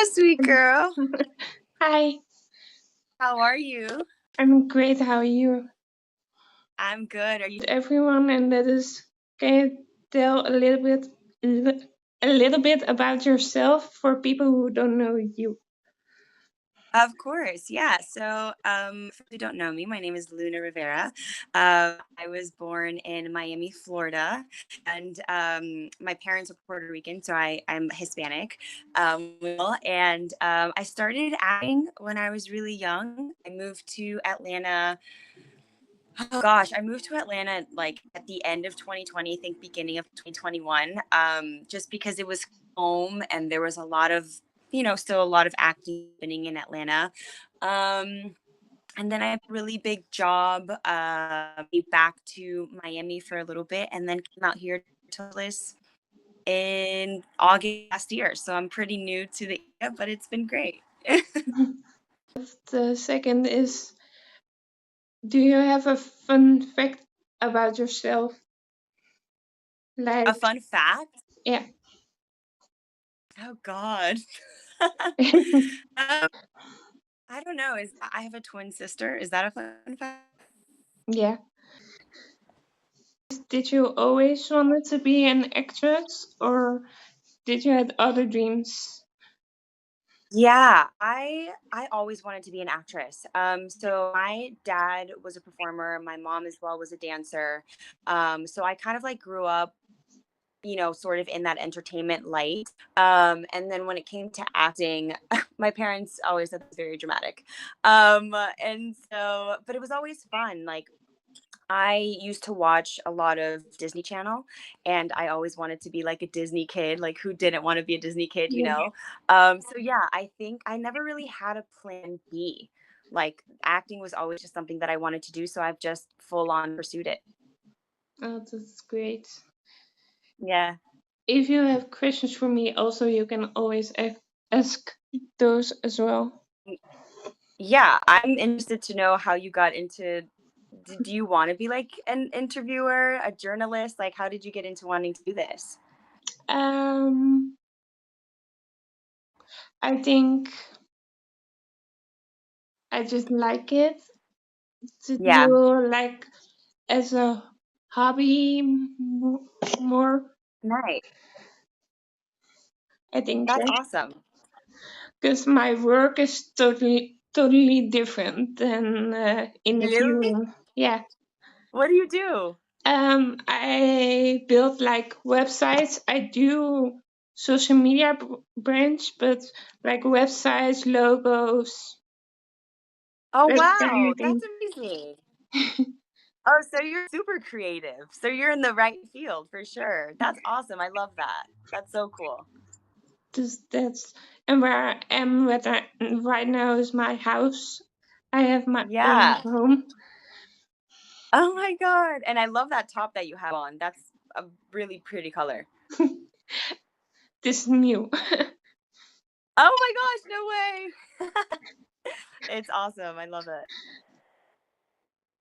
Sweet girl. Hi, How are you? I'm great. How are you? I'm good. Are you? Everyone, and that is, can you tell a little bit about yourself for people who don't know you? Of course, yeah. For those who don't know me, my name is Luna Rivera. I was born in Miami, Florida, and my parents are Puerto Rican, so I'm Hispanic. I started acting when I was really young. I moved to Atlanta. Oh gosh, I moved to Atlanta like at the end of 2020, I think beginning of 2021, just because it was home and there was a lot of, still a lot of acting happening in Atlanta. Um, and then I had a really big job, back to Miami for a little bit and then came out here to Liz in August last year. So I'm pretty new to the area, but it's been great. The second is, do you have a fun fact about yourself? A Like, fun fact. yeah. Oh God. Um, I don't know. Is I have a twin sister. Is that a fun fact? Yeah. Did you always wanted to be an actress, or did you have other dreams? Yeah, I always wanted to be an actress. So my dad was a performer. My mom as well was a dancer. So I kind of like grew up, sort of in that entertainment light. And then when it came to acting, my parents always said it was very dramatic. But it was always fun. Like I used to watch a lot of Disney Channel and I always wanted to be like a Disney kid. Like who didn't want to be a Disney kid, you Yeah. know? So yeah, I think I never really had a plan B. Like acting was always just something that I wanted to do, so I've just full on pursued it. Oh, that's great. Yeah. If you have questions for me, also you can always ask those as well. Yeah, I'm interested to know how you got into do you want to be like an interviewer, a journalist? Like how did you get into wanting to do this? Um, I think I just like it to Yeah. do like as a hobby more. Nice. I think That's awesome. because my work is totally different than Really? interviewing. Yeah. What do you do? I build like websites. I do social media branch, but like websites, logos, Oh, that kind wow. of That's thing. amazing. Oh, so you're super creative. So you're in the right field for sure. That's awesome. I love that. That's so cool. Just that's and where I am right now is my house. I have my own Yeah. home. Oh my God. And I love that top that you have on. That's a really pretty color. This is new. Oh my gosh, no way. It's awesome. I love it.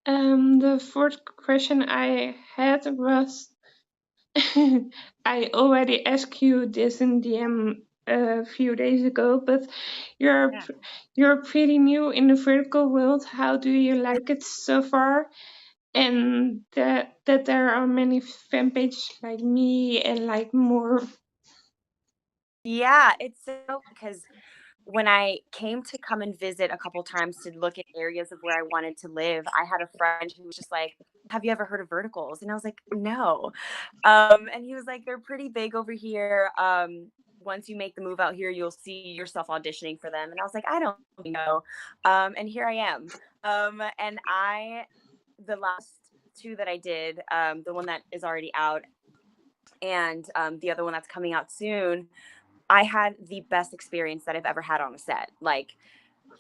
The fourth question I had was I already asked you this in DM a few days ago, but you're Yeah. you're pretty new in the vertical world. How do you like it so far? And that there are many fan pages like me and like more. Yeah, it's so because when I came to come and visit a couple times to look at areas of where I wanted to live, I had a friend who was just like, "Have you ever heard of verticals?" And I was like, "No." And he was like, "They're pretty big over here. Once you make the move out here, you'll see yourself auditioning for them." And I was like, "I don't know." And here I am. The last two that I did, the one that is already out and the other one that's coming out soon, I had the best experience that I've ever had on a set. Like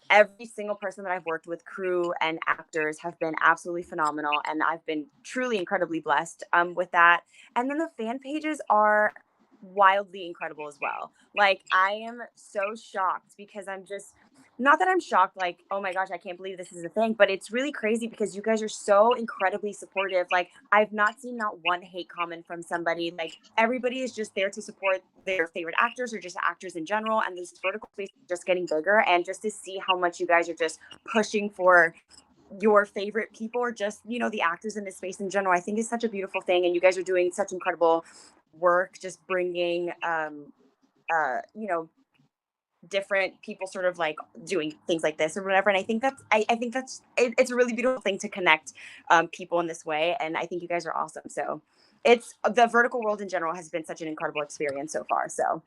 every single person that I've worked with, crew and actors, have been absolutely phenomenal, and I've been truly incredibly blessed with that. And then the fan pages are wildly incredible as well. Like, I am so shocked because I'm just, not that I'm shocked, like, oh my gosh, I can't believe this is a thing, but it's really crazy because you guys are so incredibly supportive. Like, I've not seen not one hate comment from somebody. Like, everybody is just there to support their favorite actors or just actors in general. And this vertical space is just getting bigger. And just to see how much you guys are just pushing for your favorite people or just, you know, the actors in this space in general, I think is such a beautiful thing. And you guys are doing such incredible work, just bringing, you know, different people sort of like doing things like this or whatever. And I think that's, I think that's, it's a really beautiful thing to connect people in this way. And I think you guys are awesome. So it's, the vertical world in general has been such an incredible experience so far. So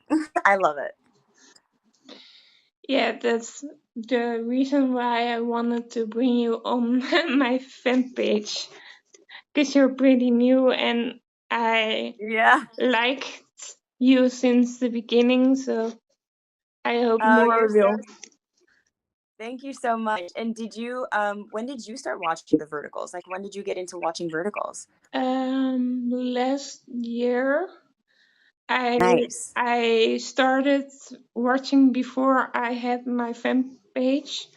I love it. Yeah, that's the reason why I wanted to bring you on my fan page, because you're pretty new and I Yeah. liked you since the beginning, so I hope Oh, more you're so, will. thank you so much. And did you, when did you start watching the verticals? Like, when did you get into watching verticals? Last year I Nice. I started watching before I had my fan page.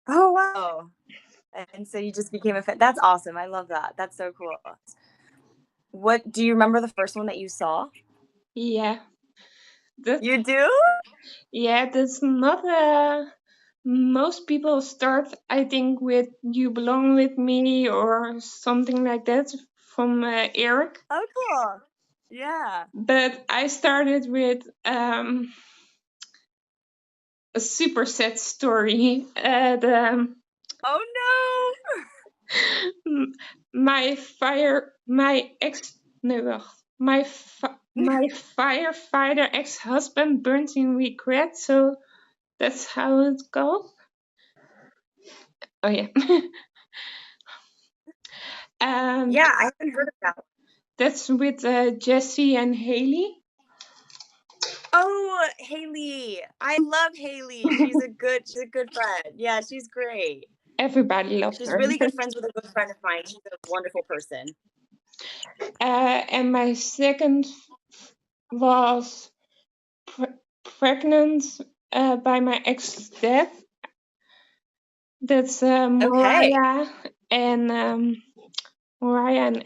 Oh, wow. And so you just became a fan. That's awesome. I love that. That's so cool. What do you remember the first one that you saw? Yeah, that You do? yeah, that's not a. Most people start, I think, with "You Belong with Me" or something like that from Eric. Oh, cool. Yeah. But I started with a super sad story. Oh My ex, no, wacht. no. My firefighter ex-husband burns in regret, so that's how it goes. Oh yeah. And Yeah, I haven't heard of that. that's with Jesse and Haley. Oh, Haley. I love Haley. She's a good friend. Yeah, she's great. Everybody loves She's her. really good friends with a good friend of mine. She's a wonderful person. And my second was pregnant by my ex-dad. That's Okay. Mariah and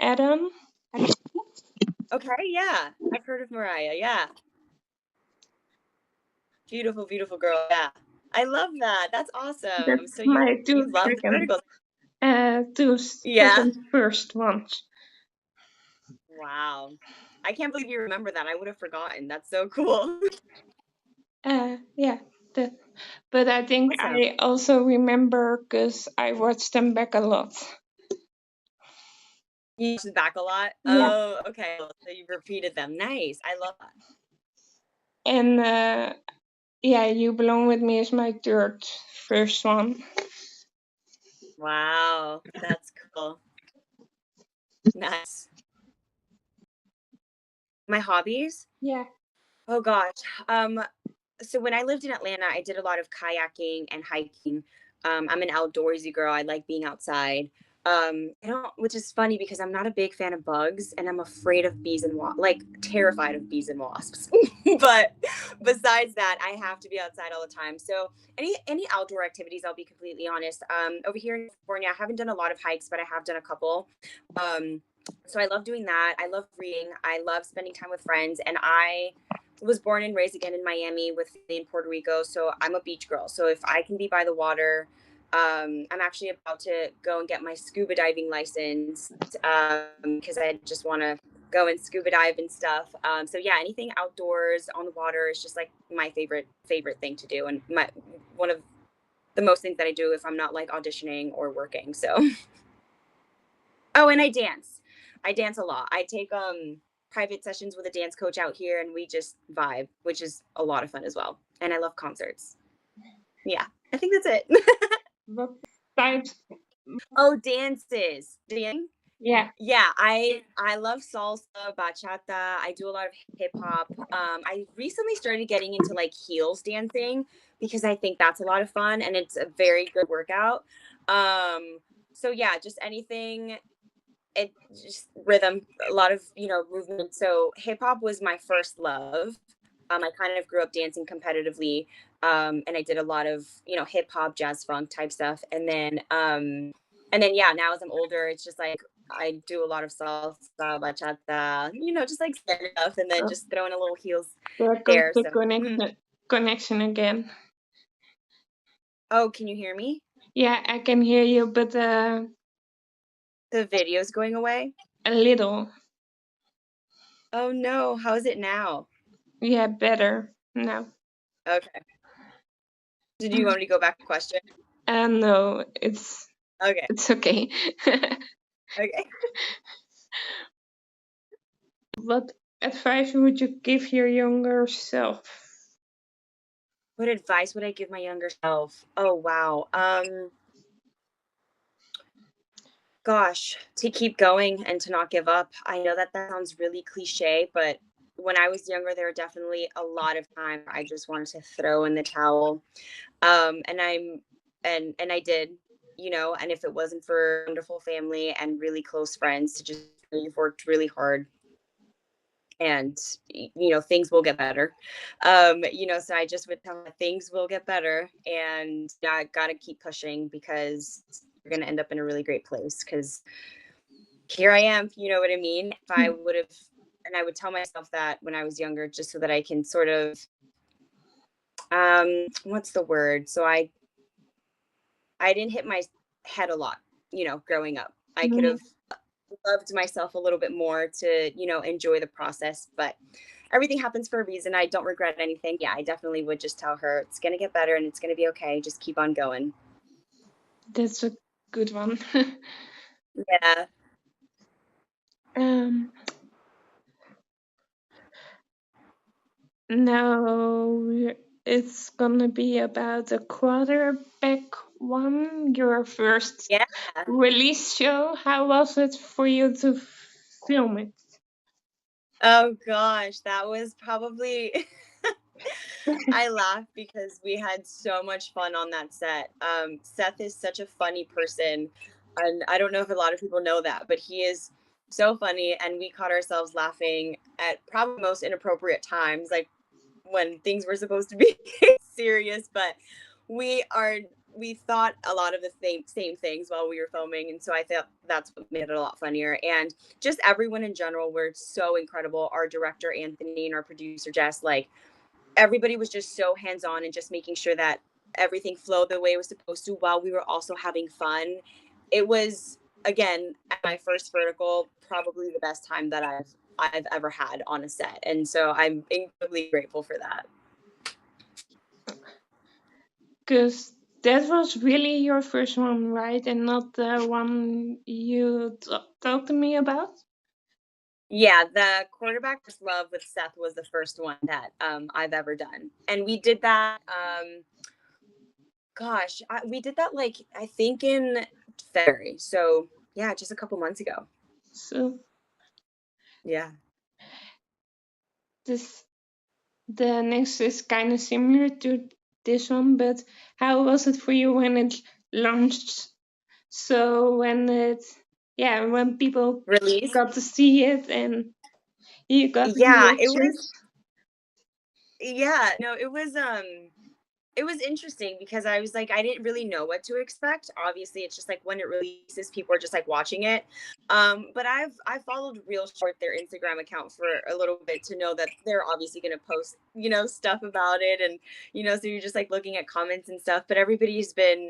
Adam. Okay, yeah. I've heard of Mariah. Yeah. Beautiful, beautiful girl. Yeah. I love that. That's awesome. That's So my you love the verticals. two Yeah. second first ones. Wow. I can't believe you remember that. I would have forgotten. That's so cool. Yeah, that. But I think Awesome. I also remember because I watched them back a lot. You use back a lot? Yeah, Oh, okay. So you've repeated them. Nice. I love that. and yeah, "You Belong with Me" is my third first one. Wow. That's cool. Nice. My hobbies? Yeah. Oh gosh. Um, so when I lived in Atlanta, I did a lot of kayaking and hiking. I'm an outdoorsy girl. I like being outside. I don't, which is funny because I'm not a big fan of bugs and I'm afraid of bees and like terrified of bees and wasps. But besides that, I have to be outside all the time. So any outdoor activities, I'll be completely honest. Over here in California, I haven't done a lot of hikes, but I have done a couple. Um, so I love doing that. I love reading. I love spending time with friends, and I was born and raised again in Miami with family in Puerto Rico. So I'm a beach girl. So if I can be by the water, I'm actually about to go and get my scuba diving license because I just want to go and scuba dive and stuff. So yeah, anything outdoors on the water is just like my favorite thing to do, and my one of the most things that I do if I'm not like auditioning or working. So oh, and I dance. I dance a lot. I take private sessions with a dance coach out here and we just vibe, which is a lot of fun as well. And I love concerts. Yeah. I think that's it. What types? Oh, dances. Dancing? Yeah. Yeah, I love salsa, bachata. I do a lot of hip hop. I recently started getting into like heels dancing because I think that's a lot of fun and it's a very good workout. So yeah, just it just rhythm, a lot of, movement. So hip hop was my first love. I kind of grew up dancing competitively. And I did a lot of, hip hop, jazz, funk type stuff. And then, yeah, now as I'm older, it's just like I do a lot of salsa, bachata, just like standard stuff, and then Oh, just throwing a little heels there goes there. the So, connection again. oh, can you hear me? Yeah, I can hear you, but The video's going away. a little. Oh no, how is it now? Yeah, better now. Okay. Did you want me to go back to question? No, it's Okay. it's okay. Okay. What advice would you give your younger self? What advice would I give my younger self? Oh wow. Gosh, to keep going and to not give up. I know that that sounds really cliche, but when I was younger, there were definitely a lot of time I just wanted to throw in the towel. And and I did, and if it wasn't for wonderful family and really close friends to just, you've worked really hard, and things will get better. So I just would tell them things will get better, and I gotta keep pushing because you're gonna end up in a really great place, because here I am, you know what I mean? If I would have, and I would tell myself that when I was younger, just so that I can sort of, what's the word? So I didn't hit my head a lot, growing up. I could Mhm. have loved myself a little bit more to, enjoy the process, but everything happens for a reason. I don't regret anything. Yeah, I definitely would just tell her it's going to get better and it's going to be okay. Just keep on going. That's a good one. Yeah. um, Now it's gonna be about the quarterback one, your first Yeah. release show. How was it for you to film it? Oh gosh, that was probably I laugh because we had so much fun on that set. Seth is such a funny person, and I don't know if a lot of people know that, but he is so funny, and we caught ourselves laughing at probably most inappropriate times, like when things were supposed to be serious, but we are we thought a lot of the same things while we were filming, and so I thought that's what made it a lot funnier. And just everyone in general were so incredible. Our director Anthony and our producer Jess, like everybody was just so hands on and just making sure that everything flowed the way it was supposed to while we were also having fun. It was, again, at my first vertical, probably the best time that I've ever had on a set. And so I'm incredibly grateful for that. Because that was really your first one, right? And not the one you talked to me about? Yeah, the quarterback first love with Seth was the first one that I've ever done. And we did that we did that like I think in February. So, yeah, just a couple months ago. So Yeah. this the next is kind of similar to this one, but how was it for you when it launched? So when people Release. got to see it and you got Yeah, it was reactions. yeah, no, it was interesting because I was like, I didn't really know what to expect. Obviously, it's just like when it releases, people are just like watching it. But I followed Real Short, their Instagram account, for a little bit to know that they're obviously gonna post, stuff about it, and so you're just like looking at comments and stuff. But everybody's been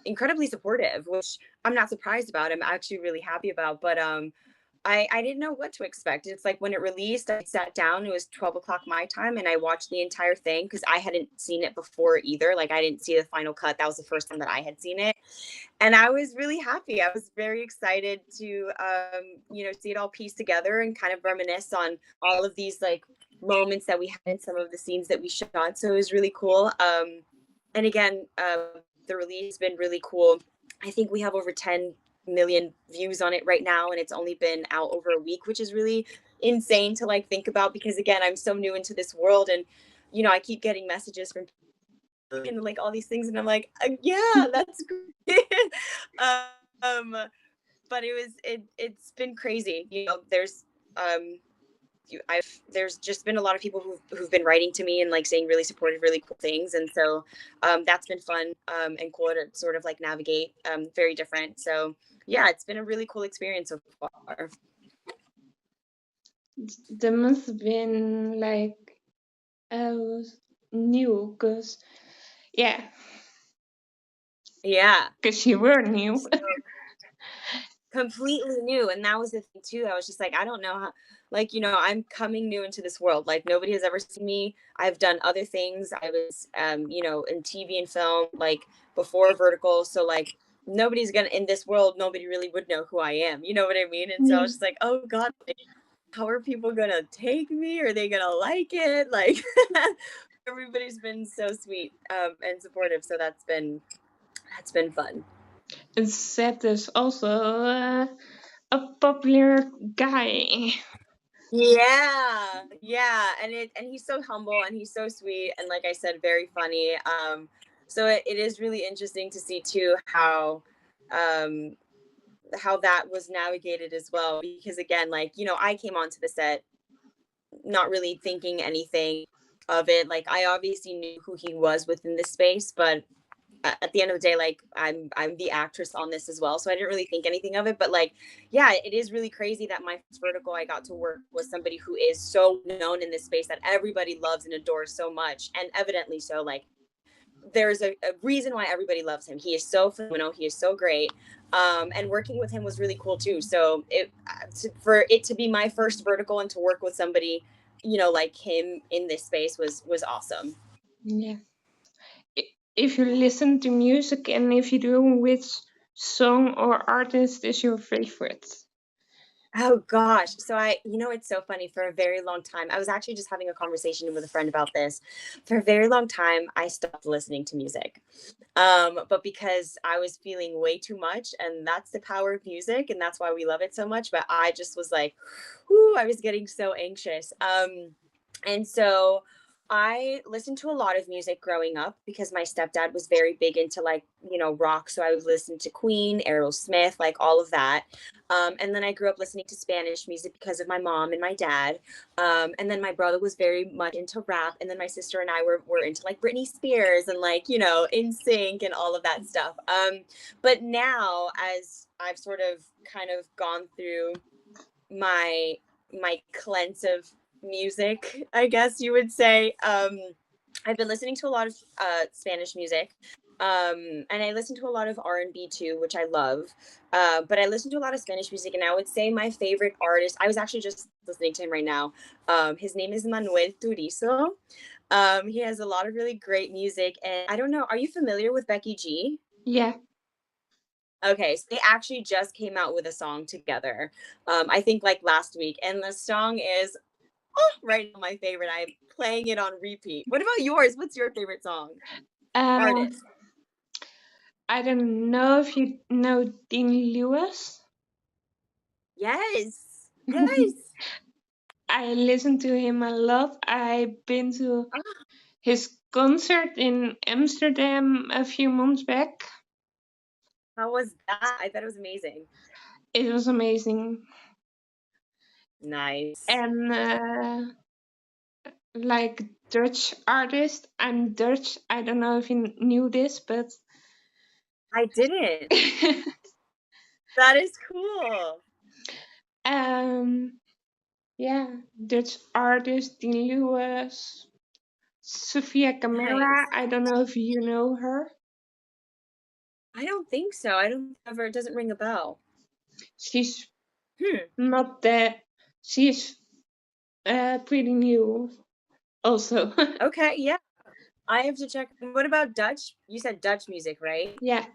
incredibly supportive, which I'm not surprised about. I'm actually really happy about. But I didn't know what to expect. It's like when it released, I sat down, it was 12 o'clock my time, and I watched the entire thing because I hadn't seen it before either. Like, I didn't see the final cut. That was the first time that I had seen it. And I was really happy. I was very excited to, see it all pieced together and kind of reminisce on all of these like moments that we had in some of the scenes that we shot. So it was really cool. And again, the release has been really cool. I think we have over 10 million views on it right now, and it's only been out over a week, which is really insane to like think about, because again, I'm so new into this world, and I keep getting messages from and like all these things, and I'm like, yeah, that's great. um but it's been crazy. You know, um there's just been a lot of people who've been writing to me and like saying really supportive, really cool things, and so that's been fun and cool to sort of like navigate. Very different. So yeah, it's been a really cool experience so far. There must have been like uh, new, cause yeah, Yeah. cause you were new. So completely new, and that was the thing too. I was just like, I don't know how, like, you know, I'm coming new into this world. Like nobody has ever seen me. I've done other things. I was you know, in TV and film like before Vertical, so like nobody's gonna in this world, nobody really would know who I am, you know what I mean? And so I Yeah. was just like, oh god, like, how are people gonna take me? Are they gonna like it? Like everybody's been so sweet and supportive, so that's been fun. And Seth is also a popular guy. Yeah, and he's so humble and he's so sweet and like I said, very funny. So it is really interesting to see too um how that was navigated as well. Because again, like, you know, I came onto the set not really thinking anything of it. Like I obviously knew who he was within this space, but at the end of the day, like I'm the actress on this as well, so I didn't really think anything of it. But like, yeah, it is really crazy that my first vertical I got to work was somebody who is so known in this space that everybody loves and adores so much, and evidently so. Like, there's a reason why everybody loves him. He is so phenomenal. He is so great. And working with him was really cool too. So for it to be my first vertical and to work with somebody, you know, like him in this space was awesome. Yeah. If you listen to music and if you do, which song or artist is your favorite? Oh gosh. So you know, it's so funny. For a very long time, I was actually just having a conversation with a friend about this. For a very long time, I stopped listening to music. But because I was feeling way too much, and that's the power of music, and that's why we love it so much. But I just was like, whoo, I was getting so anxious. And so I listened to a lot of music growing up because my stepdad was very big into like, you know, rock. So I would listen to Queen, Aerosmith, like all of that. And then I grew up listening to Spanish music because of my mom and my dad. And then my brother was very much into rap. And then my sister and I were into like Britney Spears and like, you know, In Sync and all of that stuff. But now, as I've sort of kind of gone through my cleanse of music, I guess you would say. I've been listening to a lot of Spanish music, and I listen to a lot of R&B too, which I love. But I listen to a lot of Spanish music, and I would say my favorite artist. I was actually just listening to him right now. His name is Manuel Turizo. He has a lot of really great music, and I don't know. Are you familiar with Becky G? Yeah. Okay, so they actually just came out with a song together. I think like last week, and the song is right now my favorite. I'm playing it on repeat. What about yours? What's your favorite song? Um, Artist? I don't know if you know Dean Lewis. Yes. Yes. I listen to him a lot. I've been to Oh, his concert in Amsterdam a few months back. how was that? I thought it was amazing. It was amazing. Nice. And like Dutch artist, I'm Dutch. I don't know if you knew this, but I didn't. That is cool. um, yeah, Dutch artist Dean Lewis, Sofia Camara. Nice. I don't know if you know her. I don't think so. I don't ever. It doesn't ring a bell. She's Hmm. not that. She's pretty new, also. Okay. Yeah. I have to check. What about Dutch? You said Dutch music, right? Yeah,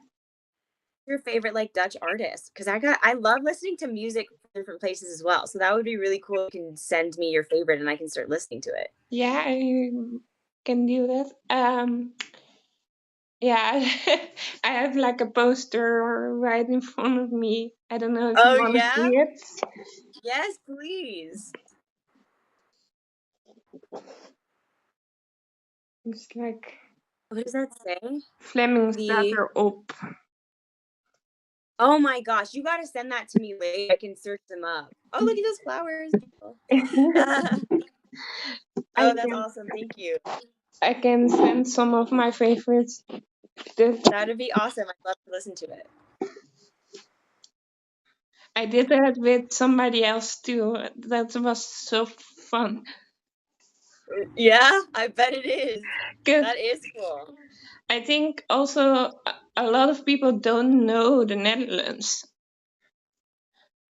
Your favorite like Dutch artist? Because I love listening to music from different places as well. So that would be really cool. You can send me your favorite and I can start listening to it. yeah, I can do that. Yeah, I have like a poster right in front of me. I don't know if you Oh want to see yeah? it. Yes, please. It's like What does that say? Fleming staat The erop. Oh my gosh, you gotta send that to me later. I can search them up. Oh, look at those flowers. I Oh, that's can awesome. Thank you. I can send some of my favorites. That'd be awesome. I'd love to listen to it. I did that with somebody else too. That was so fun. Yeah, I bet it is. Good. That is cool. I think also a lot of people don't know the Netherlands.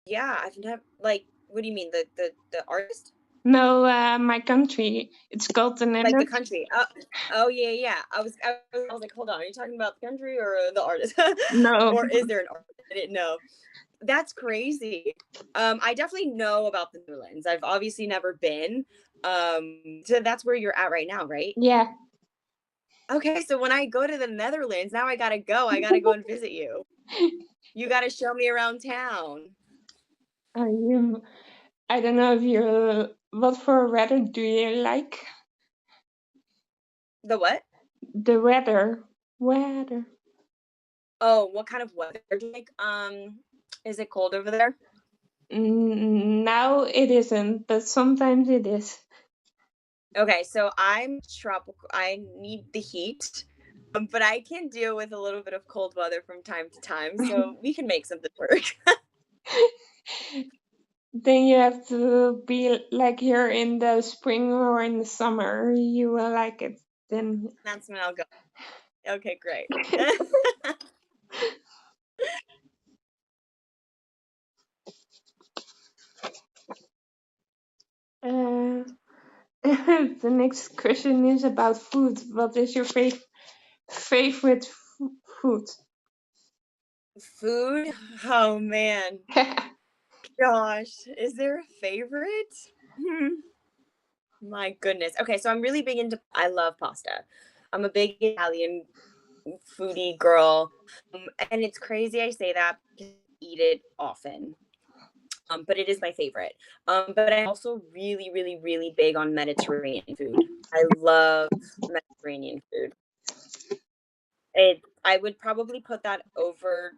Yeah, I've never like. What do you mean the artist? No, my country. It's called the Like the Netherlands. country? Oh yeah, yeah. I was like, hold on, are you talking about the country or the artist? No. Or is there an artist? I didn't know. That's crazy. I definitely know about the Netherlands. I've obviously never been. So that's where you're at right now, right? Yeah. Okay, so when I go to the Netherlands, now I gotta go. I gotta go and visit you. You gotta show me around town. You, I don't know if you. What for weather do you like? The what? The weather. Weather. Oh, what kind of weather do you like? Is it cold over there? Now it isn't, but sometimes it is. Okay, so I'm tropical. I need the heat, but I can deal with a little bit of cold weather from time to time. So we can make something work. Then you have to be like here in the spring or in the summer. You will like it. Then That's when I'll go. Okay, great. uh, the next question is about food. What is your favorite food? Food? Oh man. Gosh, is there a favorite? Hmm. My goodness. Okay, so I'm really big into I love pasta. I'm a big Italian foodie girl. And it's crazy I say that because I eat it often. But it is my favorite. But I'm also really, really, really big on Mediterranean food. I love Mediterranean food. I would probably put that over.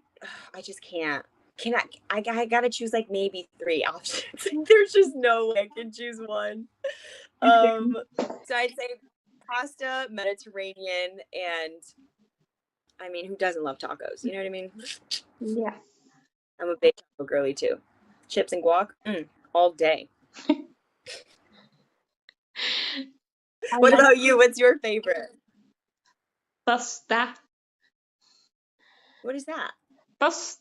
I just can't. Can I gotta choose like maybe three options. There's just no way I can choose one. Um, so I'd say pasta, Mediterranean, and I mean, who doesn't love tacos? You know what I mean? Yeah. I'm a big taco girly too. Chips and guac, all day. I What like about you? What's your favorite? pasta. What is that? Pasta.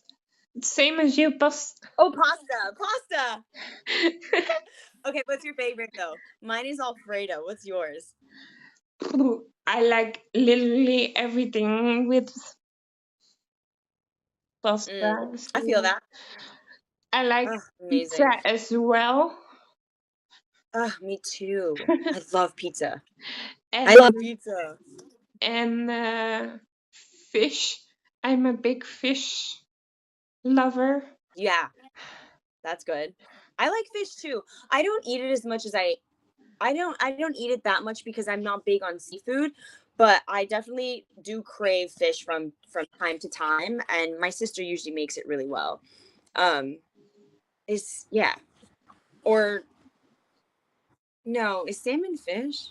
Same as you, pasta. Oh, pasta, pasta. Okay, what's your favorite though? Mine is Alfredo. What's yours? I like literally everything with pasta. I feel So that. I like Oh, pizza amazing. as well. Oh, me too. I love pizza. I and love pizza. and fish. I'm a big fish lover. Yeah, that's good. I like fish too. I don't eat it as much as I don't eat it that much because I'm not big on seafood, but I definitely do crave fish from time to time, and my sister usually makes it really well. Um is yeah. Or no, is salmon fish?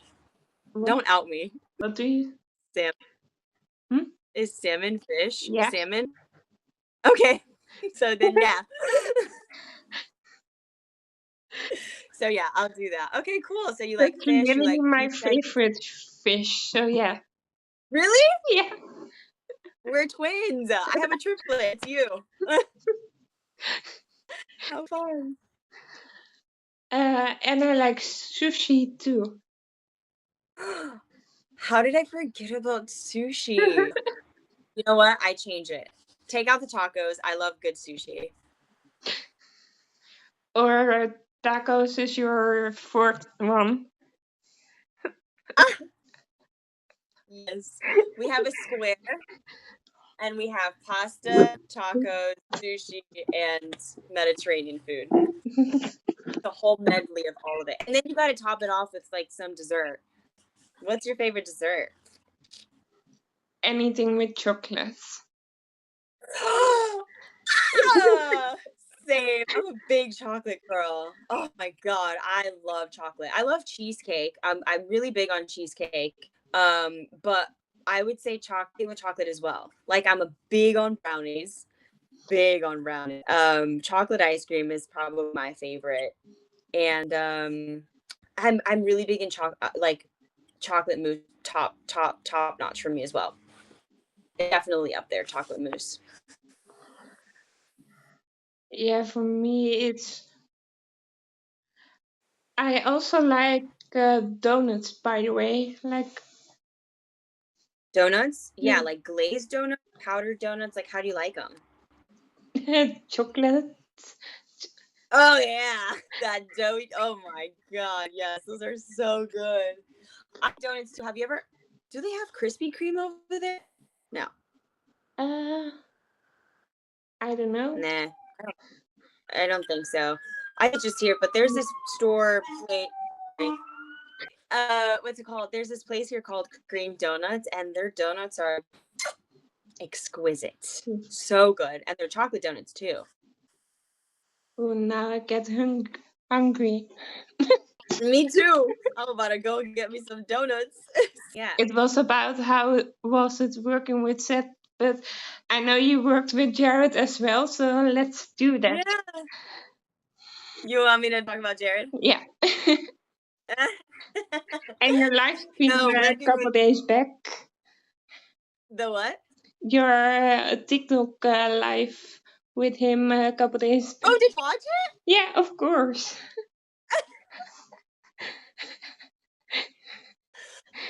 What, Don't out me. what do you? Sam Hmm? is salmon fish? Yeah. Salmon? Okay. So then yeah. So yeah, I'll do that. Okay, cool. So you like That's fish, you really like my pizza. favorite fish. So yeah. Really? Yeah. We're twins. I have a triplet. It's you. How fun. And I like sushi too. How did I forget about sushi? You know what? I change it. Take out the tacos. I love good sushi. Or tacos is your fourth one. Ah, yes. We have a square and we have pasta, tacos, sushi, and Mediterranean food. The whole medley of all of it. And then you got to top it off with like some dessert. What's your favorite dessert? Anything with chocolates. Ah, same. I'm a big chocolate girl. Oh my god, I love chocolate. I love cheesecake. I'm really big on cheesecake. But I would say chocolate with chocolate as well. Like I'm a big on brownies. Big on brownies. Chocolate ice cream is probably my favorite. And I'm really big in like chocolate mousse, top notch for me as well. Definitely up there, chocolate mousse. Yeah, for me, I also like donuts, by the way. Like, Donuts? yeah, Yeah, like glazed donuts, powdered donuts. Like, how do you like them? chocolate. Oh yeah, that dough. Oh my god, yes, those are so good. I like donuts too. Have you ever? Do they have Krispy Kreme over there? No, Uh, I don't know. nah, I don't think so. I could just hear, but there's this store place. What's it called? There's this place here called Cream Donuts, and their donuts are exquisite, so good, and they're chocolate donuts too. Oh, now I get hungry. Me too. I'm about to go and get me some donuts. Yeah. It was about how was it working with Seth, but I know you worked with Jared as well, so let's do that. Yeah. You want me to talk about Jared? Yeah. And your live stream No, a working couple with days back. the what? Your TikTok live with him a couple days back. Oh, did you watch it? Yeah, of course.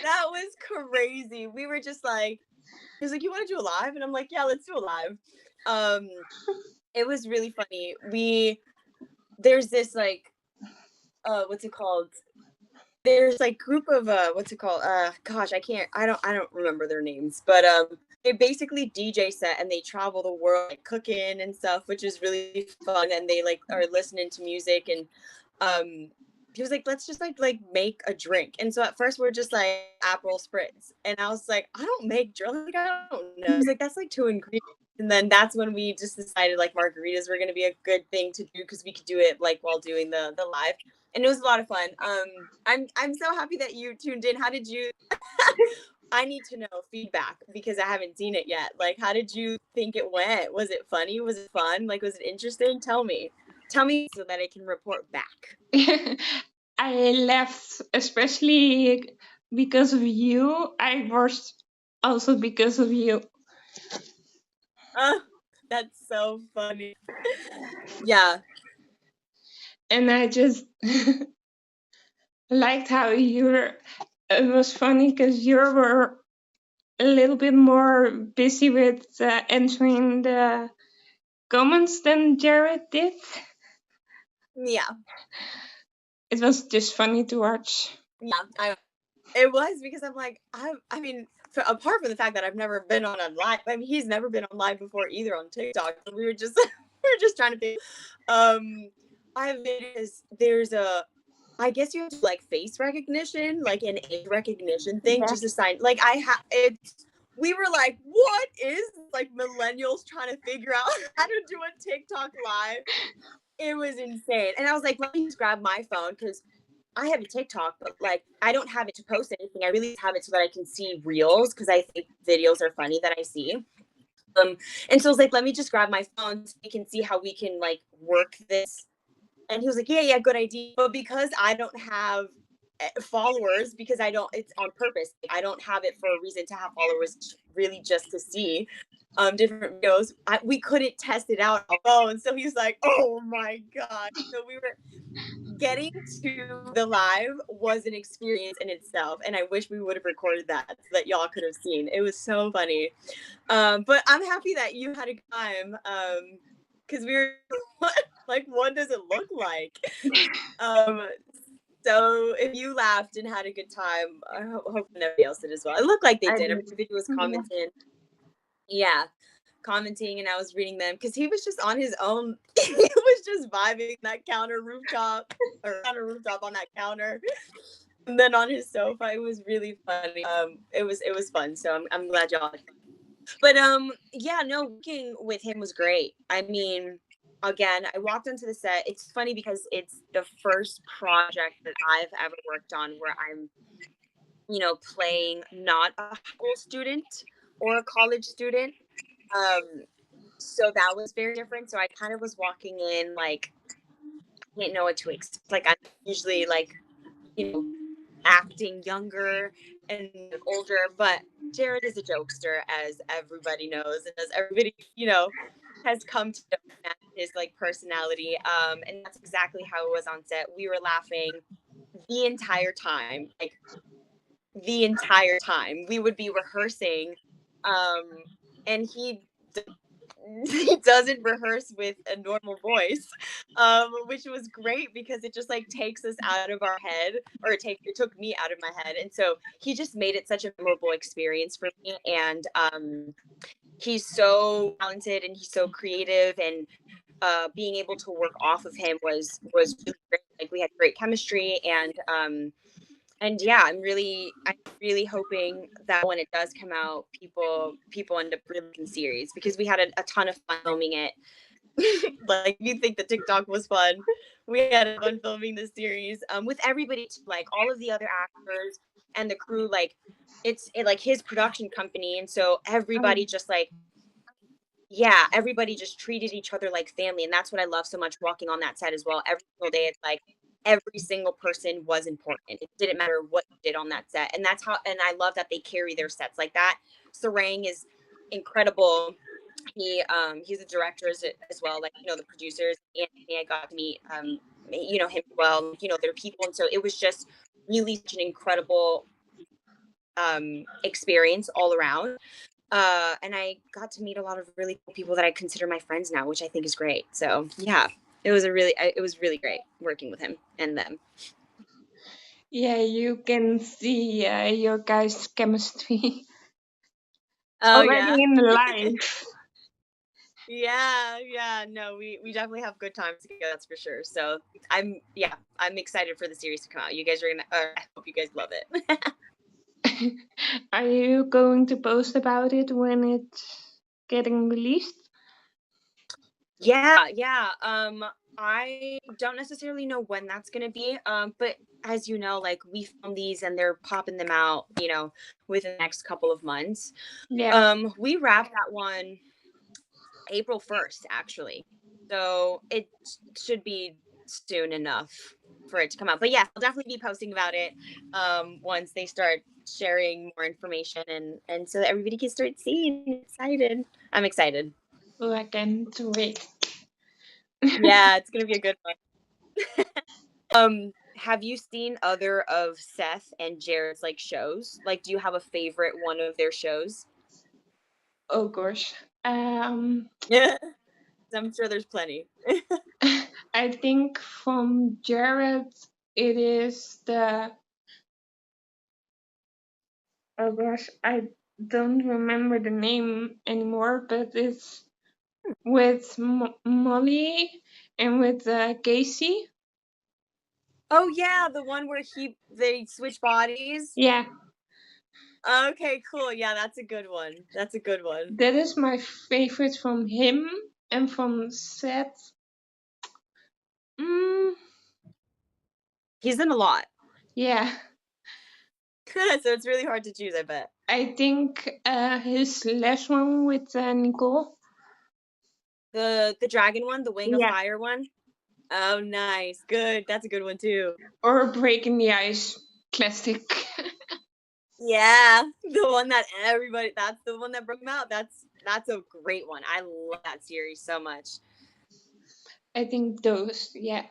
That was crazy. We were just like, he was like, "You want to do a live?" And I'm like, "Yeah, let's do a live." Um, it was really funny. There's this like, what's it called? There's like group of what's it called? Gosh, I don't remember their names, but they basically DJ set and they travel the world like cooking and stuff, which is really fun. And they like are listening to music and he was like, let's just like make a drink. And so at first we're just like Aperol spritz, and I was like, I don't make drink. Like, I don't know. He's like, that's like two ingredients. And then that's when we just decided like margaritas were gonna be a good thing to do because we could do it like while doing the live, and it was a lot of fun. I'm so happy that you tuned in. How did you? I need to know feedback because I haven't seen it yet. Like, how did you think it went? Was it funny? Was it fun? Like, was it interesting? Tell me so that I can report back. I left especially because of you. I was also because of you. Oh, that's so funny. Yeah, And I just liked how you were. It was funny because you were a little bit more busy with answering the comments than Jared did. yeah, It was just funny to watch. yeah. It was because I'm like, I mean, apart from the fact that I've never been on a live, I mean, he's never been on live before either on TikTok. So we were just, we were just trying to think. I there's a, I guess you have to like face recognition, like an age recognition thing, Yeah. just to sign. Like we were like, what is like millennials trying to figure out how to do a TikTok live? It was insane, and I was like, let me just grab my phone because I have a TikTok, but like I don't have it to post anything. I really have it so that I can see reels because I think videos are funny that I see. And so I was like, let me just grab my phone so we can see how we can like work this. And he was like, yeah, good idea. But because I don't have followers, because I don't, it's on purpose. I don't have it for a reason to have followers, really just to see different videos. We couldn't test it out on our phone. So he was like, oh my God. So we were getting to the live was an experience in itself, and I wish we would have recorded that so that y'all could have seen. It was so funny. But I'm happy that you had a good time. Because we were like, what does it look like? Um, so if you laughed and had a good time, I hope nobody else did as well. It looked like they I did. did. Everybody was Yeah. commenting. Yeah, commenting, and I was reading them because he was just on his own. He was just vibing that counter rooftop or counter rooftop on that counter, and then on his sofa. It was really funny. It was fun. So I'm glad y'all. But yeah, no, working with him was great. I mean, again, I walked onto the set. It's funny because it's the first project that I've ever worked on where I'm, playing not a high school student or a college student. Um, so that was very different. So I kind of was walking in like didn't know what to expect. Like I'm usually like, you know, acting younger and older, but Jared is a jokester, as everybody knows, and as everybody, has come to know him as his like personality. And that's exactly how it was on set. We were laughing the entire time, like the entire time. We would be rehearsing, um, and he doesn't rehearse with a normal voice, which was great because it just like takes us out of our head, or it took me out of my head, and so he just made it such a memorable experience for me. And he's so talented and he's so creative, and being able to work off of him was really great. Like we had great chemistry, and yeah, I'm really hoping that when it does come out, people end up really liking the series because we had a ton of fun filming it. Like you think the TikTok was fun. We had fun filming the series with everybody too, like all of the other actors and the crew. Like like his production company, and so everybody Um, just like yeah, everybody just treated each other like family, and that's what I love so much walking on that set as well. Every single day, it's like every single person was important. It didn't matter what you did on that set, and that's how. And I love that they carry their sets like that. Sarang is incredible. He's a director as well, like the producers. Anthony, I got to meet him as well. Their people, and so it was just really such an incredible experience all around. And I got to meet a lot of really cool people that I consider my friends now, which I think is great. So yeah, it was really great working with him and them. yeah, you can see your guys' chemistry Oh already yeah. in the live. Yeah, yeah, no, we definitely have good times together, that's for sure. So I'm excited for the series to come out. You guys are gonna, I hope you guys love it. Are you going to post about it when it's getting released? Yeah, yeah. I don't necessarily know when that's gonna be. But as you know, like we film these and they're popping them out, within the next couple of months. Yeah. We wrapped that one April 1st, actually. So it should be soon enough for it to come out. But yeah, I'll definitely be posting about it once they start sharing more information, and so that everybody can start seeing. Excited. I'm excited. Oh, I can't wait. Yeah, it's gonna be a good one. Have you seen other of Seth and Jared's like shows? Like, do you have a favorite one of their shows? Oh gosh. Um, Yeah, I'm sure there's plenty. I think from Jared it is the, oh gosh, I don't remember the name anymore, but it's with Molly and with Casey. Oh yeah, the one where they switch bodies. Yeah, Okay, cool. Yeah, that's a good one. That's a good one. that is my favorite from him. And from Seth. Mm, He's in a lot. yeah, So it's really hard to choose, I bet. I think his last one with Nicole. The dragon one, the wing of Yeah, fire one. Oh, nice. Good. That's a good one too. or Breaking the Ice. Classic. Yeah, the one that everybody that's the one that broke him out. That's a great one. I love that series so much. I think those, yeah.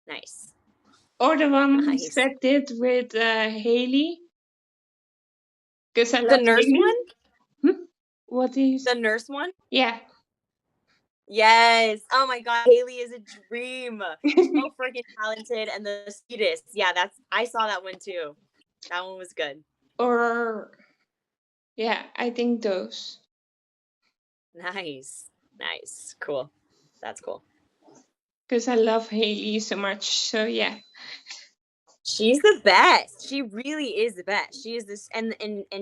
Nice. Or the one Nice. Seth did with Haley, because I The love nurse one? Haley. Hmm? What The is? nurse one? Yeah. Yes. Oh my god, Haley is a dream. So freaking talented and the sweetest. Yeah, that's I saw that one too. That one was good. Or, yeah, I think those. Nice. Nice. Cool. That's cool. Because I love Haley so much. So, yeah. She's the best. She really is the best. She is this, and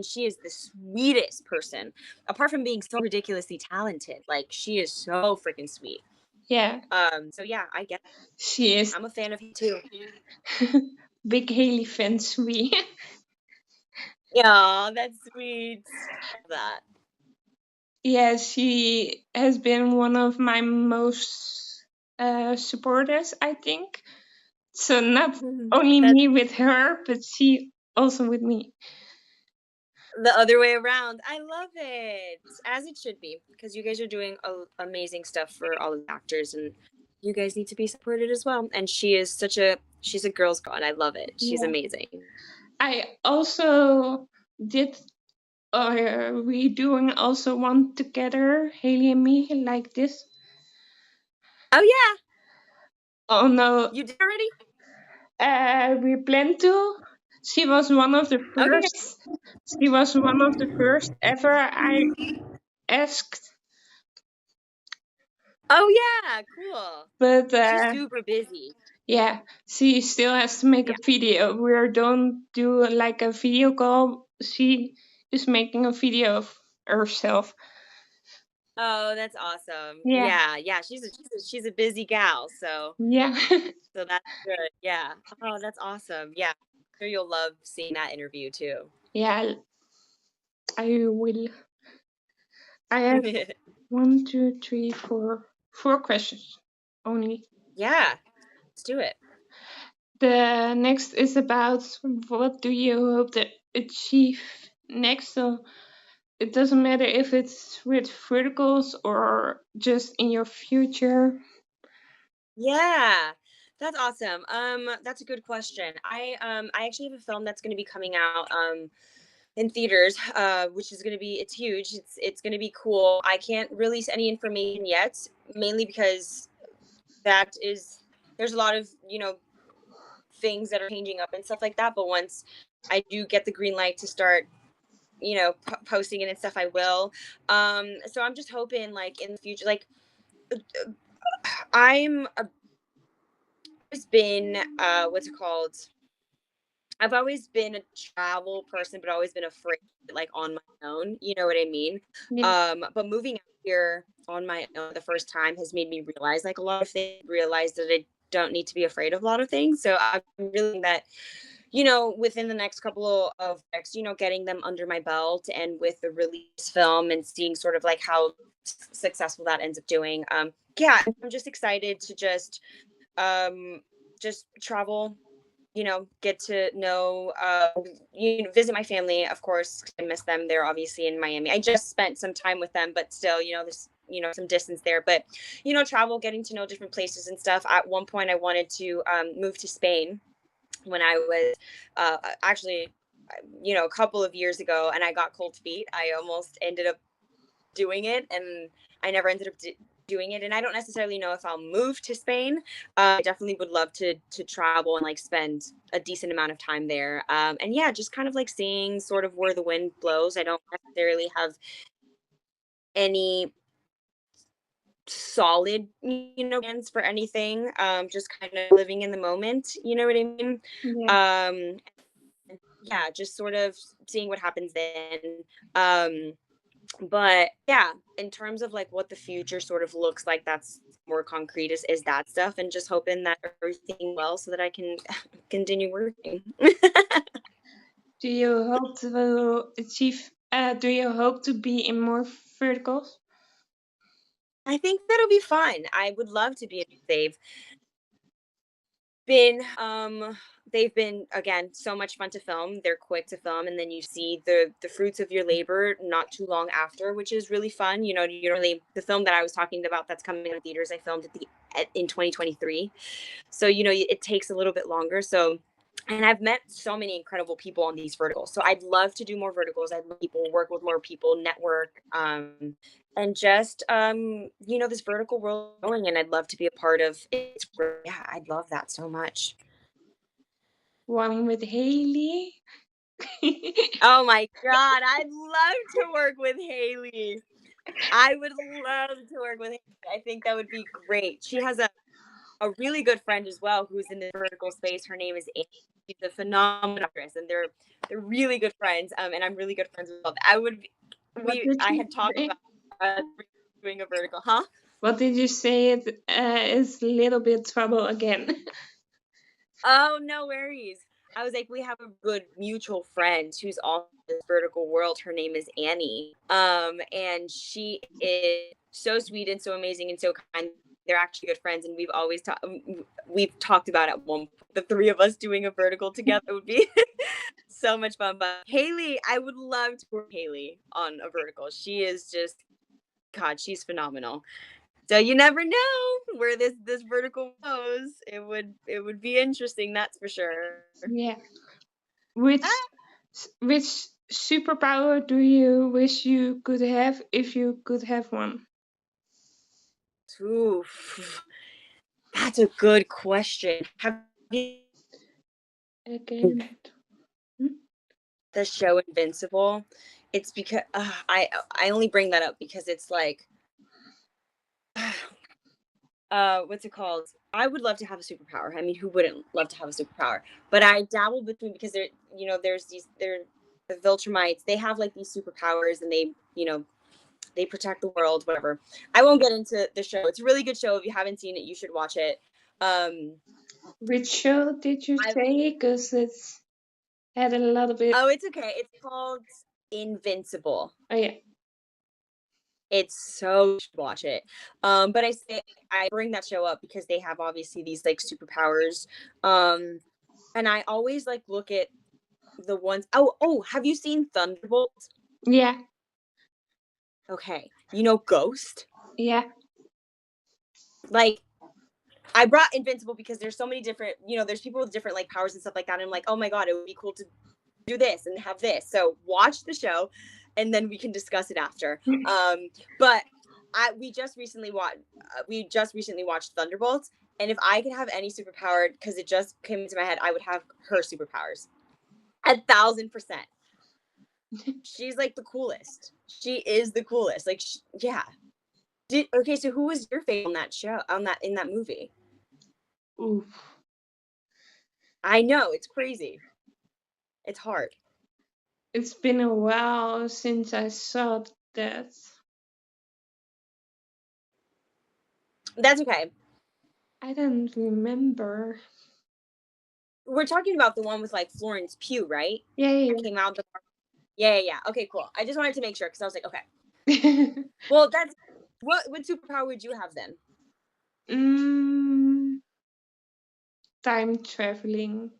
she is the sweetest person. Apart from being so ridiculously talented, like she is so freaking sweet. Yeah, So yeah, I get it. she is. I'm a fan of him too. Big Haley fans, we. Yeah, that's sweet. I love that. Yeah, she has been one of my most supporters, I think. So not only That's me with her, but she also with me. the other way around. I love it. As it should be, because you guys are doing amazing stuff for all of the actors, and you guys need to be supported as well. And she's a girl's girl, and I love it. She's Yeah. amazing. I also did we doing also one together, Haley and me, like this. Oh yeah, Oh no, you did already? we planned to. She was one of the Okay. first. She was one of the first ever I asked, Oh yeah, cool. but She's super busy. yeah, she still has to make a Yeah. video. We don't do like a video call. She is making a video of herself. Oh, that's awesome. Yeah, Yeah, yeah. She's a busy gal, so yeah, that's good. Yeah. Oh, that's awesome. Yeah. Sure you'll love seeing that interview too. yeah. I will. I have one, two, three, four questions only. Yeah, let's do it. The next is about what do you hope to achieve next. So it doesn't matter if it's with verticals or just in your future. Yeah. That's awesome. That's a good question. I actually have a film that's going to be coming out in theaters, which is going to be it's huge. It's going to be cool. I can't release any information yet, mainly because that is there's a lot of, things that are changing up and stuff like that, but once I do get the green light to start, posting it and stuff, I will. So I'm just hoping, like, in the future, like, I'm a, always been what's it called, I've always been a travel person, but always been afraid, like, on my own. You know what I mean? Yeah, But moving out here on my own the first time has made me realize, like, a lot of things. Realize that I don't need to be afraid of a lot of things. So I'm really that, within the next couple of weeks, getting them under my belt, and with the release film and seeing sort of like how successful that ends up doing. Yeah, I'm just excited to just travel, get to know, visit my family, of course. I miss them. They're obviously in Miami. I just spent some time with them, but still, there's, some distance there. But, travel, getting to know different places and stuff. At one point, I wanted to move to Spain when I was actually, a couple of years ago, and I got cold feet. I almost ended up doing it, and I never ended up doing it. And I don't necessarily know if I'll move to Spain. I definitely would love to travel and like spend a decent amount of time there. And yeah, just kind of like seeing sort of where the wind blows. I don't necessarily have any solid, plans for anything. Just kind of living in the moment. You know what I mean? yeah, Um, yeah, just sort of seeing what happens then. Um, but yeah, in terms of like what the future sort of looks like, that's more concrete is that stuff, and just hoping that everything well so that I can continue working. do you hope to achieve? Do you hope to be in more verticals? I think that'll be fun. I would love to be. Been they've been, again, so much fun to film. They're quick to film, and then you see the fruits of your labor not too long after, which is really fun. You don't really, the film that I was talking about that's coming in theaters, I filmed in 2023. So it takes a little bit longer. So, and I've met so many incredible people on these verticals, so I'd love to do more verticals. I'd love people work with more people, network, and just this vertical world going, and I'd love to be a part of it. Yeah, I'd love that so much. One with Haley. Oh my god, I'd love to work with Haley. I would love to work with Haley. I think that would be great. She has a really good friend as well who's in the vertical space. Her name is Amy. She's a phenomenal actress, and they're really good friends. And I'm really good friends with both. What did I you had talked say? about doing a vertical, huh? What did you say? It is a little bit trouble again. Oh, no worries. I was like, we have a good mutual friend who's also in this vertical world. Her name is Annie. And she is so sweet and so amazing and so kind. They're actually good friends, and we've talked about at one point, the three of us doing a vertical together would be so much fun. But Haley, I would love to work Haley on a vertical. She is just God, she's phenomenal. So you never know where this vertical goes. It would be interesting, that's for sure. Yeah. Which Ah, which superpower do you wish you could have if you could have one? oof. That's a good question. Have you seen Again. Hmm? the show Invincible? It's because I only bring that up because it's like what's it called? I would love to have a superpower. I mean, who wouldn't love to have a superpower? But I dabble between because there's the Viltrumites. They have like these superpowers, and they protect the world, whatever. I won't get into the show. It's a really good show. If you haven't seen it, you should watch it. Um, Which show did you I say? Because it's had a little bit. Oh, it's okay. It's called Invincible. Oh yeah. It's so you should watch it. But I bring that show up because they have obviously these like superpowers. And I always like look at the ones. Oh, have you seen Thunderbolt? Yeah. Okay, you know Ghost. Yeah. Like I brought Invincible because there's so many different. There's people with different like powers and stuff like that. And I'm like, oh my god, it would be cool to do this and have this. So watch the show, and then we can discuss it after. But we just recently watched Thunderbolts, and if I could have any superpower, because it just came into my head, I would have her superpowers. 1,000%. She's like the coolest. She is the coolest. Like, yeah. Okay, so who was your favorite on that show? In that movie? Oof. I know it's crazy. It's hard. It's been a while since I saw that. That's okay. I don't remember. We're talking about the one with like Florence Pugh, right? Yeah, That yeah. came out. Yeah. Okay, cool. I just wanted to make sure because I was like, okay. Yeah. Well, that's what superpower would you have then? mm, time traveling.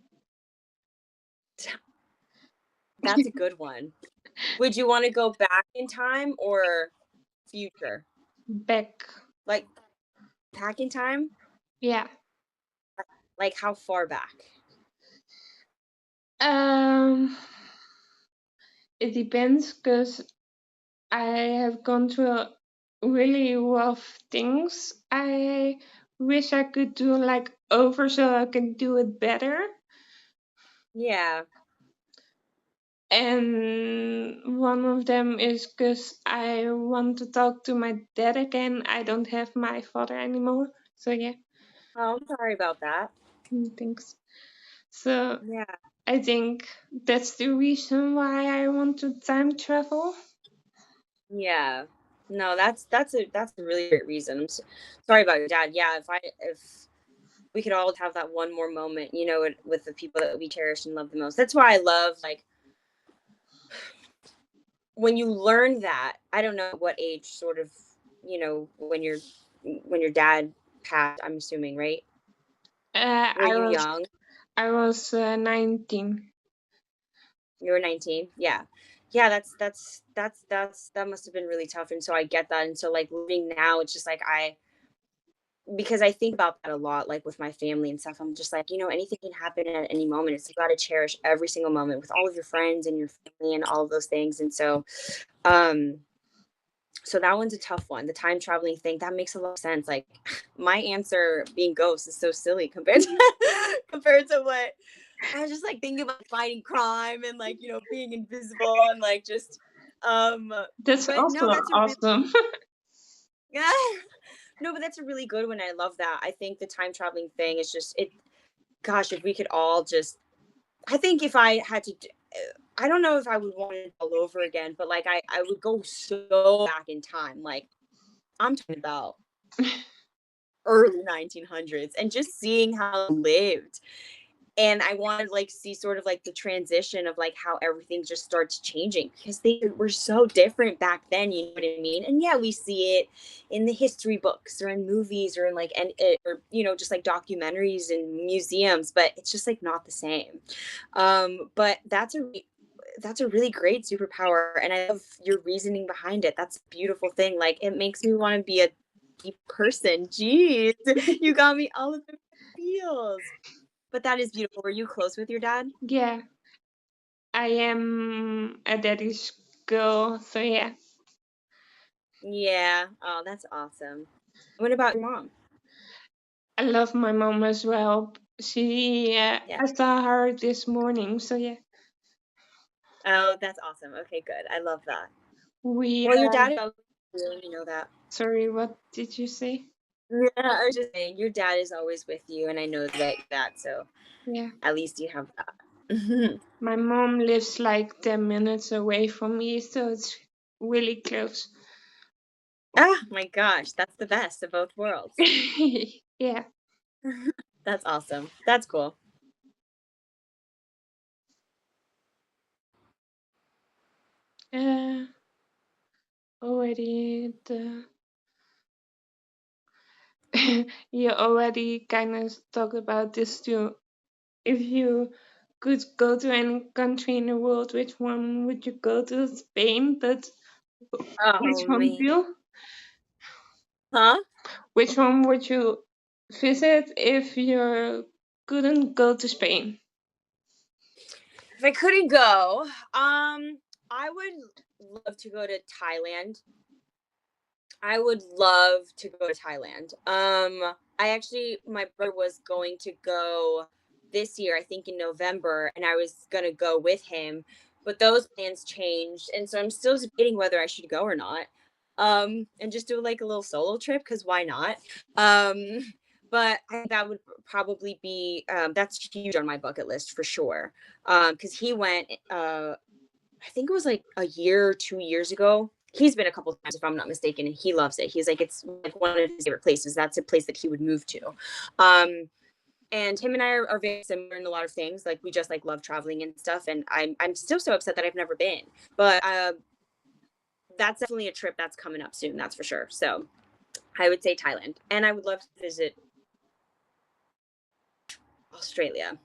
That's a good one. Would you want to go back in time or future? Back. Like back in time? Yeah. Like how far back? Um, it depends because I have gone through really rough things. I wish I could do like over so I can do it better. Yeah. And one of them is because I want to talk to my dad again. I don't have my father anymore. So yeah, Oh, I'm sorry about that. thanks. So Yeah. I think that's the reason why I want to time travel. Yeah. No, that's a really great reason. Sorry about your dad. Yeah, if we could all have that one more moment, with the people that we cherish and love the most. That's why I love like when you learn that. I don't know what age sort of, when your dad passed, I'm assuming, right? Uh, Were I you was young? I was 19. You were 19? Yeah. Yeah, that must have been really tough. And so I get that. And so like living now, it's just like because I think about that a lot, like with my family and stuff. I'm just like, anything can happen at any moment. It's you got to cherish every single moment with all of your friends and your family and all of those things. And um, so that one's a tough one. The time traveling thing that makes a lot of sense. Like my answer being ghost is so silly compared to compared to what I was just like thinking about fighting crime and like being invisible and like just That's but no, also that's a really awesome. No, but that's a really good one. I love that. I think the time traveling thing is just it. Gosh, if we could all just, I think if I had to, I don't know if I would want it all over again, but like I would go so back in time. Like I'm talking about early 1900s and just seeing how it lived. And I want to like see sort of like the transition of like how everything just starts changing because they were so different back then, you know what I mean? And yeah, we see it in the history books or in movies or in like or you know just like documentaries and museums, but it's just like not the same. But that's a really great superpower, and I love your reasoning behind it. That's a beautiful thing. Like it makes me want to be a deep person. Jeez, you got me all of the feels. But that is beautiful. Were you close with your dad? Yeah, I am a daddy's girl, so yeah. Yeah. Oh, that's awesome. What about your mom? I love my mom as well. She, Yeah. I saw her this morning, so yeah. Oh, that's awesome. Okay, good. I love that. We, Well, your dad is always with you, you know that. sorry, what did you say? Yeah, I was just saying, your dad is always with you, and I know that, so Yeah. at least you have that. My mom lives like 10 minutes away from me, so it's really close. Ah, my gosh, that's the best of both worlds. Yeah. That's awesome. That's cool. Uh, already the you already kind of talked about this too. If you could go to any country in the world, which one would you go to? Spain, but which Oh one man. do? Huh? Which one would you visit if you couldn't go to Spain? If I couldn't go, I would love to go to Thailand. I would love to go to Thailand. I actually, my brother was going to go this year, I think in November, and I was gonna go with him, but those plans changed, and so I'm still debating whether I should go or not. And just do like a little solo trip because why not? But I think that would probably be that's huge on my bucket list for sure. Because he went I think it was like a year, 2 years ago. He's been a couple times, if I'm not mistaken, and he loves it. He's like, it's like one of his favorite places. That's a place that he would move to. Um, and him and I are very similar in a lot of things. Like we just like love traveling and stuff. And I'm still so upset that I've never been. But that's definitely a trip that's coming up soon. That's for sure. So I would say Thailand, and I would love to visit Australia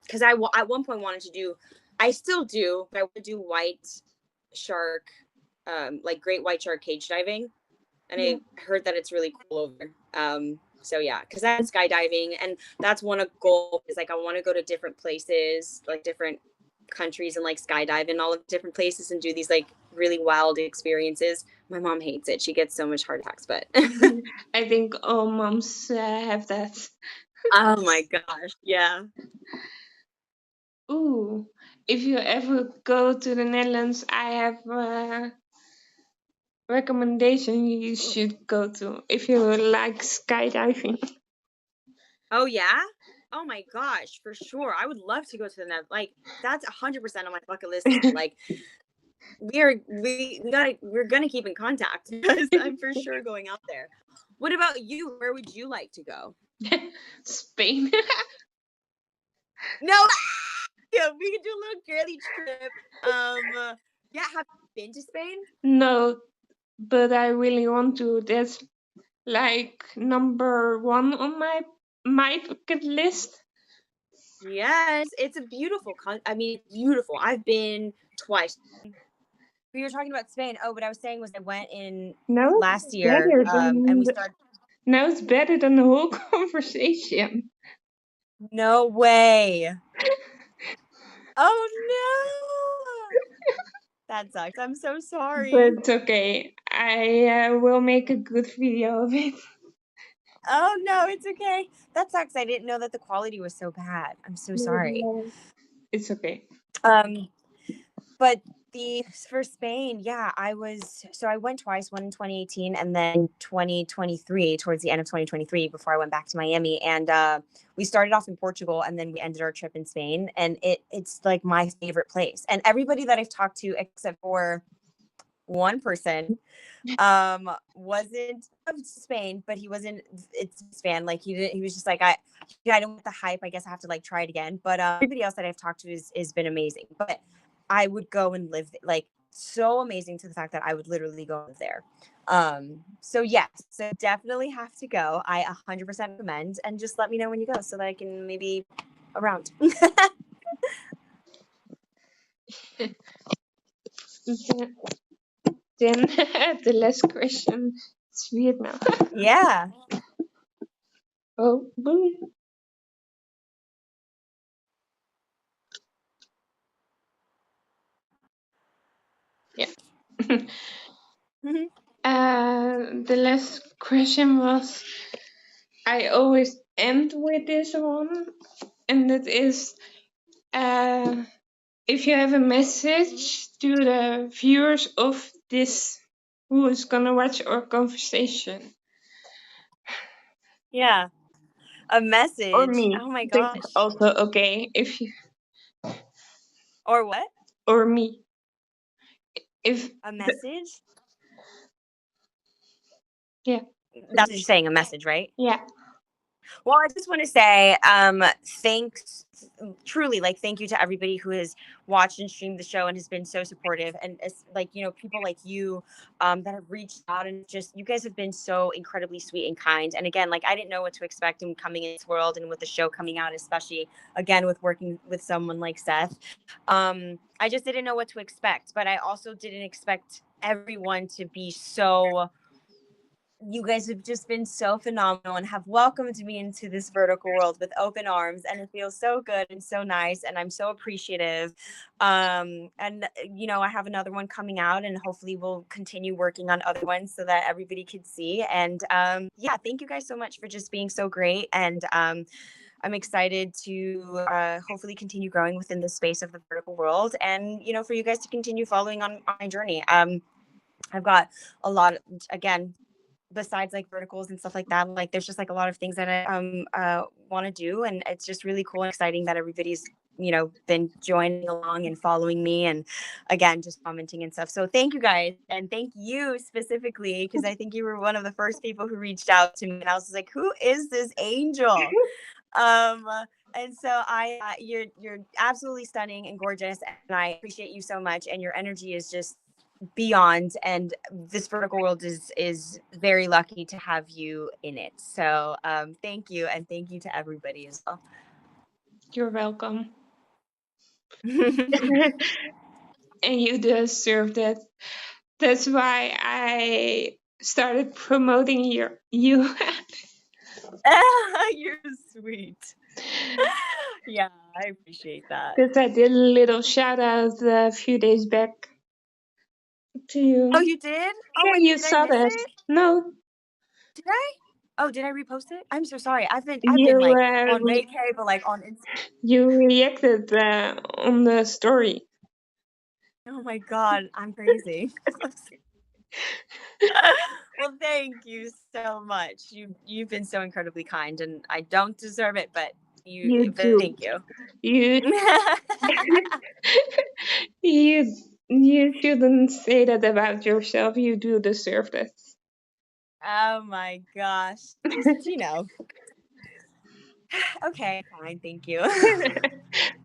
because at one point wanted to do. I still do, but I would do white shark, like great white shark cage diving, and Yeah. I heard that it's really cool over. So yeah, because I'm skydiving, and that's one of goal is like I want to go to different places, like different countries, and like skydive in all of different places and do these like really wild experiences. My mom hates it; she gets so much heart attacks, but I think all moms have that. oh my gosh, yeah. Ooh, if you ever go to the Netherlands, I have a recommendation you should go to if you like skydiving. Oh yeah. Oh my gosh, for sure. I would love to go to the net. Like that's 100% on my bucket list too. Like we're gonna keep in contact because I'm for sure going out there. What about you? Where would you like to go? Spain. No, yeah, we could do a little girly trip. Yeah, have you been to Spain? No, but I really want to. That's like number one on my bucket list. Yes, it's a beautiful I mean, it's beautiful. I've been twice. We were talking about Spain. Oh, what I was saying was I went in No, last it's year, better and than we started. no, it's better than the whole conversation. No way. Oh no, that sucks. I'm so But sorry. it's okay. I will make a good video of it. Oh no, it's okay. That sucks. I didn't know that the quality was so bad. I'm so sorry. It's okay. Um, but For Spain, yeah, I went twice, one in 2018 and then 2023, towards the end of 2023 before I went back to Miami. And we started off in Portugal and then we ended our trip in Spain. And it's like my favorite place. And everybody that I've talked to, except for one person, wasn't of Spain, but he wasn't it's his fan. Like he was just like, I don't want the hype. I guess I have to like try it again. But everybody else that I've talked to is been amazing. But I would go and live like so amazing to the fact that I would literally go live there. So yes, so definitely have to go. I 100% recommend, and just let me know when you go so that I can maybe around. Then the last question is Vietnam. Yeah. Oh, boom. Yeah. The last question was, I always end with this one, and that is, if you have a message to the viewers of this, who is gonna watch our conversation, Yeah. A or message. me, Oh my that's gosh. also okay. If you, Or what? or me, if A message? yeah, That's what you're saying, a message, right? yeah, Well, I just want to say thanks, truly, like, thank you to everybody who has watched and streamed the show and has been so supportive. And it's like, people like you that have reached out, and just, you guys have been so incredibly sweet and kind. And again, like, I didn't know what to expect in coming in this world and with the show coming out, especially again with working with someone like Seth. I just didn't know what to expect, but I also didn't expect everyone to be so, you guys have just been so phenomenal and have welcomed me into this vertical world with open arms, and it feels so good and so nice, and I'm so appreciative. And I have another one coming out, and hopefully we'll continue working on other ones so that everybody can see. And yeah, thank you guys so much for just being so great. And I'm excited to hopefully continue growing within the space of the vertical world, and for you guys to continue following on my journey. I've got a lot, again, besides like verticals and stuff like that. Like, there's just like a lot of things that I want to do, and it's just really cool and exciting that everybody's been joining along and following me, and again, just commenting and stuff. So thank you guys, and thank you specifically, because I think you were one of the first people who reached out to me, and I was like, who is this angel? um and so you're absolutely stunning and gorgeous, and I appreciate you so much, and your energy is just beyond, and this vertical world is very lucky to have you in it. So thank you, and thank you to everybody as well. you're welcome. And you deserve that. That's why I started promoting you. You're sweet. Yeah, I appreciate that. Because I did a little shout out a few days back to Oh, you. you did? Oh Yeah, wait, you did I saw miss that. it? No, Did I? Oh, did I repost it? I'm so sorry. I've been you like on vacay, but like on you reacted on the story. Oh my god, I'm crazy. Well, thank you so much. You've been so incredibly kind, and I don't deserve it, but You but do. thank you. You you you shouldn't say that about yourself. You do deserve that. Oh my gosh. Just, okay, fine, thank you.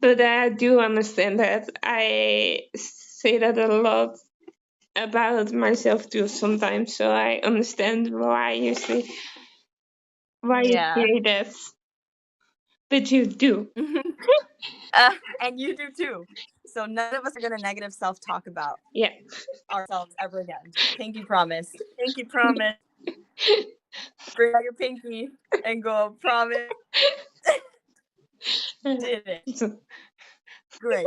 But I do understand that. I say that a lot about myself too sometimes, so I understand why you Yeah. say that. But you do. And you do too. So none of us are gonna negative self-talk about Yeah. ourselves ever again. Pinky promise. Pinky promise. Bring out your pinky and go, promise. Did it. Great.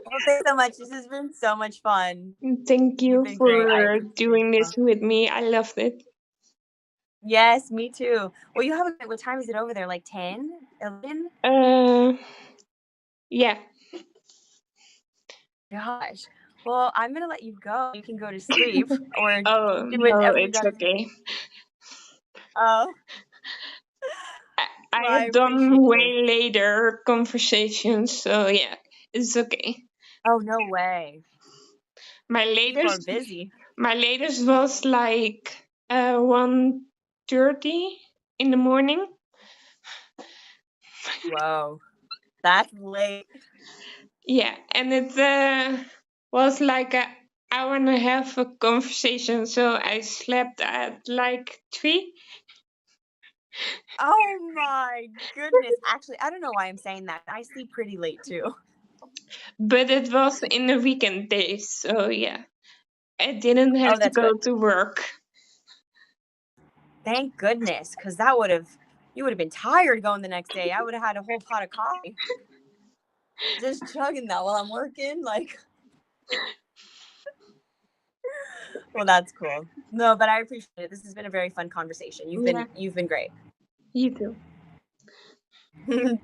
Well, thanks so much. This has been so much fun. Thank You've you been great. I for appreciate it doing so this much. with me. I loved it. Yes, me too. Well, you have what time is it over there? Like 10, 11? Uh, yeah. Gosh. Well, I'm gonna let you go. You can go to sleep or Oh, do no, whatever you it's gotta do. okay. Oh, I well, I have done appreciate it. way later conversations, so yeah, it's okay. Oh, no way. My People are latest, busy. my latest was like 1:30 in the morning. Whoa. That's late. Yeah, and it was like a hour and a half of conversation, so I slept at like 3. Oh my goodness. Actually, I don't know why I'm saying that. I sleep pretty late too. But it was in the weekend days, so yeah, I didn't have Oh, to that's go good. to work. Thank goodness, because that would have, you would have been tired going the next day. I would have had a whole pot of coffee, just chugging that while I'm working. Like, well, that's cool. No, but I appreciate it. This has been a very fun conversation. Yeah, You've been great. you too.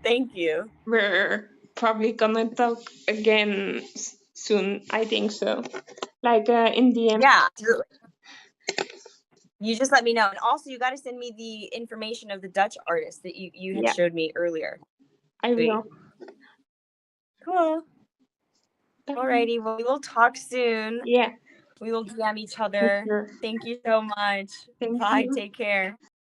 Thank you. We're probably gonna talk again soon, I think so. Like in DM. Yeah, absolutely. You just let me know. And also, you got to send me the information of the Dutch artist that you had Yeah, showed me earlier. I Sweet. will. Cool. Alrighty. Well, we will talk soon. Yeah, We will DM each for other. sure. Thank you so much. Thank Bye. you. Take care.